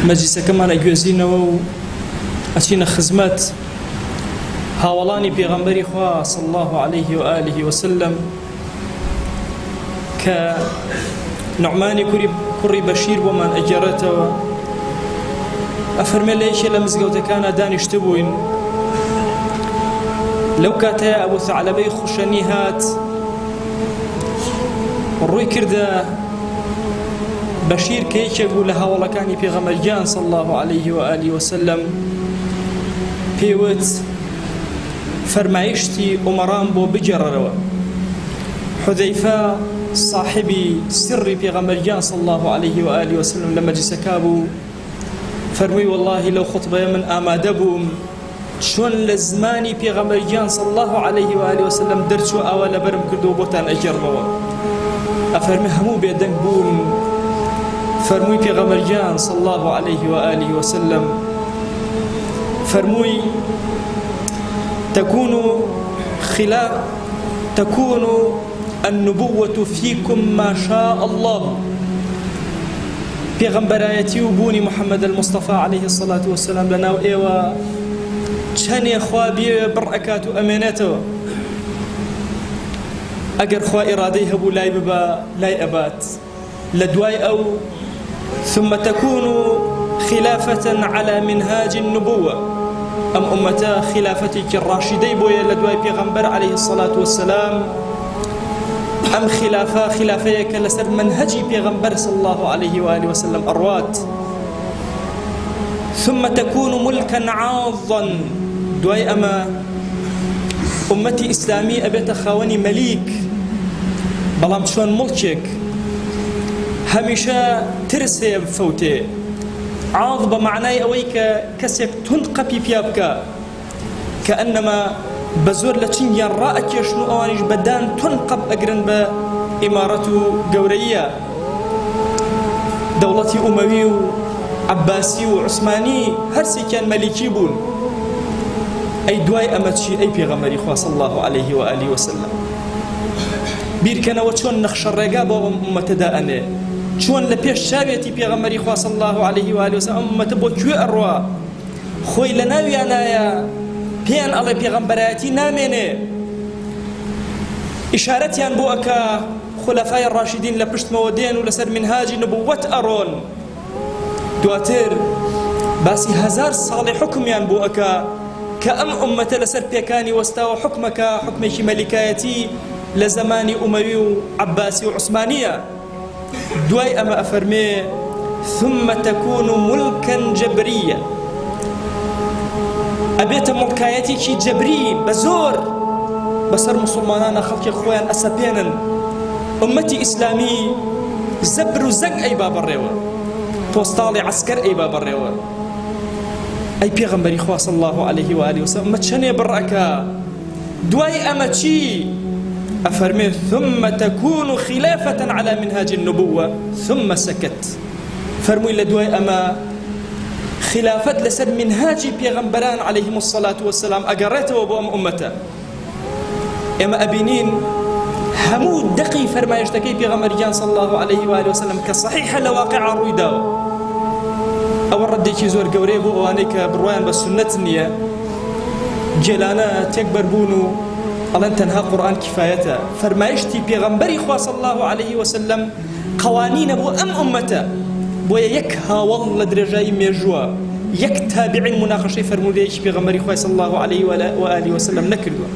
مەجلیسەکەمان ئەگوێزینەوە و ئەچینە خزمەت هاوڵانی پێغەمبەری خوا صلی الله عليه وآله وسلم کە نوعمانی کوڕی بەشیر بۆمان ئەگێڕێتەوە. ئەفەرمێ لە یەکێ لە مزگەوتەکانە دانیشتە بووین، لەو کاتەیە ئەبوو ثەعلەبەی خوشەنی هات، ڕووی کردە بەشیر کە یەکێک بوو لە هاوڵەکانی پێغەمبەرگیان صلی الله عليه وآله وسلم، پێوت فەرمایشتی عومەران بۆ بگێڕەرەوە. حودەیفە صاحبی سری پێغەمبەرگیان صلی الله عليه وآله وسلم لە مەجلیسەکە بوو، فەرمووی واللهی لەو خوتبەیە من ئامادە بووم چۆن لە زمانی پێغەمبەرگیان صلی الله عليه وآله وسلم دەرچوو ئاوا لەبەرم کردو بۆتان ئەگێڕمەوە. ئەفەرمێ هەموو بێدەنگ بوون. فەرمووی پێغەمبەرگیان صلی الله عليه وآله وسلم، فەرمووی تكون النبوة فيكم ما شاء الله. پێغەمبەرایەتی و بوونی محەممەد المصطفى عليه الصلاة والسلام لەناو ئێوە چەندێ خوا بێوێ بڕعکات و ئەمێنێتەوە. ئەگەر خوا ئێرادەی هەبوو لای ببە لای ئەبات. لە دوای ئەو ثم تكون خلافة على منهاج النبوة، ئەم ئومەتە خلافەتێکی ڕاشیدەی بۆیە لە دوای پێغەمبەر عليه الصلاة والسلام. ئەم خلافەیەکە لەسەر منهەجی پێغەمبەر صلی الله عليه وآله وسلم ئەڕوات. ثم تكون ملكا عاضا، دوای ئەمە ئومەتی ئیسلامی ئەبێتە خاوەنی مەلیک، بەڵام چۆن مڵکێک هەمیشە ترس هەیە بفەوتێ. عاض بە معنای ئەوەی کە کەسێک تند قەپی پیا بکە، کە ئەنەما بە زۆر لە چنگیان ڕائەکێشن و ئەوانیش بەدان تند قەپ ئەگرن بە ئیمارەت و گەورەیە. دەوڵەتی ئومەوی و عەباسی و عوسمانی هەرسێکیان مەلیکی بوون. ئەی دوای ئەمە چی؟ ئەی پێغەمبەری خوا صلی الله عليه وآله وسلم، بیرکەنەوە چۆن نەخشە ڕێگا بۆ ئەم ئومەتەدا ئەنێ، چۆن لە پێش چاوێتی پێغەمبەری خوا صلی الله عليه وآله وسلم ئەم ئومەتە بۆ کوێ ئەڕوا. خۆی لە ناویانایە پێیان ئەڵێ پێغەمبەرایەتی نامێنێ، ئیشارەتیان بۆ ئەکا خولەفای ڕاشیدین لە پشتمەوە دێن و لەسەر منهاجی نبووەت ئەڕۆن. دواتر باسی 1000 ساڵی حکمیان بۆ ئەکا کە ئەم ئومەتە لەسەر پێکانی وەستاوە حکمەکە، حکمێکی مەلیکایەتی لە زەمانی ئومەوی و عەباسی و عوسمانیە. دوای ئەمە ئەفەرمێ ثم تكون ملكا جبريا، ئەبێتە مڵکایەتێکی جەبری بە زۆر بەسەر موسڵمانانە، خەڵکی خۆیان ئەسەپێنن. ئومەتی ئیسلامی زەبر و زەنگ ئەی با بەڕێوە، پۆستاڵی عەسکەر ئەی با بەڕێوە. ئەی پێغەمبەری خوا صلی الله عليه وآله وسلم ئەمە چەندێ بڕعکە؟ دوای ئەمە چی؟ ئەفەرمێ ثم تكون خلافة على منهاج النبوة ثم سكت. فەرمووی لە دوای ئەمە خلافەت لەسەر منهاجی پێغەمبەران عليهم الصلاة والسلام ئەگەڕێتەوە بۆ ئەم ئومەتە. ئێمە ئەبینین هەموو دەقی فەرمایشتەکەی پێغەمبەرگیان صلی الله عليه وآله وسلم کە صحیحە لە واقعە ڕووی داوە. ئەوە ڕەدێکی زۆر گەورەیە بۆ ئەوانەی کە بڕوایان بە سنەت نییە، جێلانە تێک بەربوون و ئەڵێن تەنها قورئان کفایەتە. فەرمایشتی پێغەمبەری خوا صلی الله عليه وسلم قوانینە بۆ ئەم ئومەتە، بۆیە یەک هاوڵ لە درێژایی مێژووە یەک تابعین مناقەشەی فەرمودەیەکی پێغەمبەری خوا صلی الله عليه وآله وسلم نەکردووە.